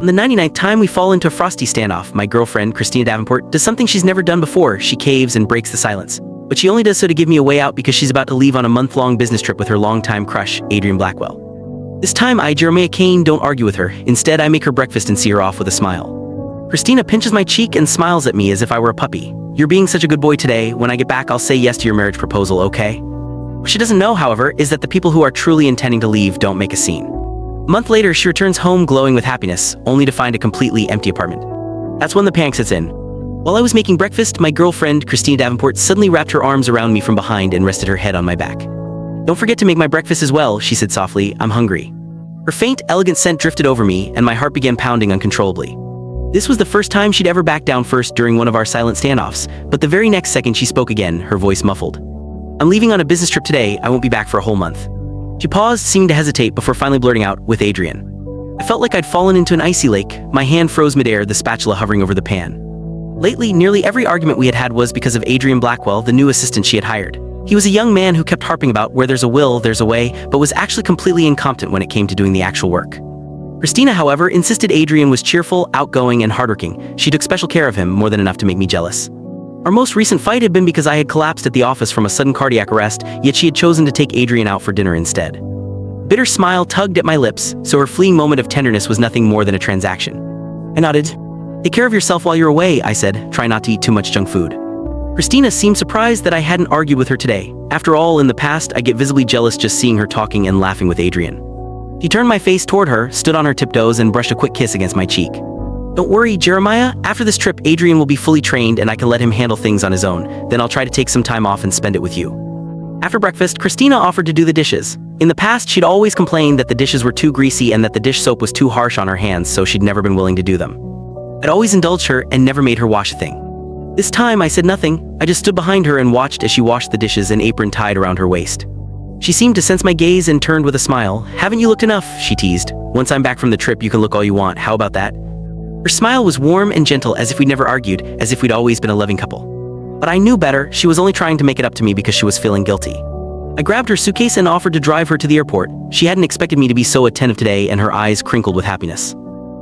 On the 99th time we fall into a frosty standoff, my girlfriend, Christina Davenport, does something she's never done before. She caves and breaks the silence. But she only does so to give me a way out because she's about to leave on a month-long business trip with her longtime crush, Adrian Blackwell. This time I, Jeremiah Kane, don't argue with her. Instead, I make her breakfast and see her off with a smile. Christina pinches my cheek and smiles at me as if I were a puppy. You're being such a good boy today. When I get back, I'll say yes to your marriage proposal, okay? What she doesn't know, however, is that the people who are truly intending to leave don't make a scene. A month later, she returns home glowing with happiness, only to find a completely empty apartment. That's when the panic sets in. While I was making breakfast, my girlfriend, Christina Davenport, suddenly wrapped her arms around me from behind and rested her head on my back. Don't forget to make my breakfast as well, she said softly. I'm hungry. Her faint, elegant scent drifted over me, and my heart began pounding uncontrollably. This was the first time she'd ever backed down first during one of our silent standoffs, but the very next second she spoke again, her voice muffled. I'm leaving on a business trip today. I won't be back for a whole month. She paused, seeming to hesitate before finally blurting out, with Adrian. I felt like I'd fallen into an icy lake. My hand froze midair, the spatula hovering over the pan. Lately, nearly every argument we had had was because of Adrian Blackwell, the new assistant she had hired. He was a young man who kept harping about where there's a will, there's a way, but was actually completely incompetent when it came to doing the actual work. Christina, however, insisted Adrian was cheerful, outgoing, and hardworking. She took special care of him, more than enough to make me jealous. Our most recent fight had been because I had collapsed at the office from a sudden cardiac arrest, yet she had chosen to take Adrian out for dinner instead. A bitter smile tugged at my lips, so her fleeting moment of tenderness was nothing more than a transaction. I nodded. Take care of yourself while you're away, I said. Try not to eat too much junk food. Christina seemed surprised that I hadn't argued with her today. After all, in the past, I get visibly jealous just seeing her talking and laughing with Adrian. She turned my face toward her, stood on her tiptoes, and brushed a quick kiss against my cheek. Don't worry, Jeremiah. After this trip, Adrian will be fully trained and I can let him handle things on his own. Then I'll try to take some time off and spend it with you. After breakfast, Christina offered to do the dishes. In the past, she'd always complained that the dishes were too greasy and that the dish soap was too harsh on her hands, so she'd never been willing to do them. I'd always indulged her and never made her wash a thing. This time, I said nothing. I just stood behind her and watched as she washed the dishes, an apron tied around her waist. She seemed to sense my gaze and turned with a smile. Haven't you looked enough? She teased. Once I'm back from the trip, you can look all you want. How about that? Her smile was warm and gentle, as if we'd never argued, as if we'd always been a loving couple. But I knew better. She was only trying to make it up to me because she was feeling guilty. I grabbed her suitcase and offered to drive her to the airport. She hadn't expected me to be so attentive today, and her eyes crinkled with happiness.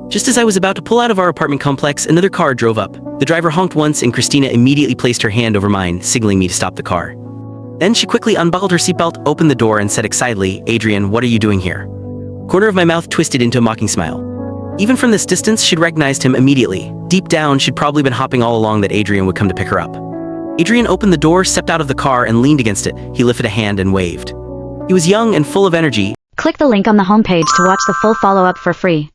Just as I was about to pull out of our apartment complex, another car drove up. The driver honked once, and Christina immediately placed her hand over mine, signaling me to stop the car. Then she quickly unbuckled her seatbelt, opened the door, and said excitedly, Adrian, what are you doing here? Corner of my mouth twisted into a mocking smile. Even from this distance, she'd recognized him immediately. Deep down, she'd probably been hopping all along that Adrian would come to pick her up. Adrian opened the door, stepped out of the car, and leaned against it. He lifted a hand and waved. He was young and full of energy. Click the link on the homepage to watch the full follow-up for free.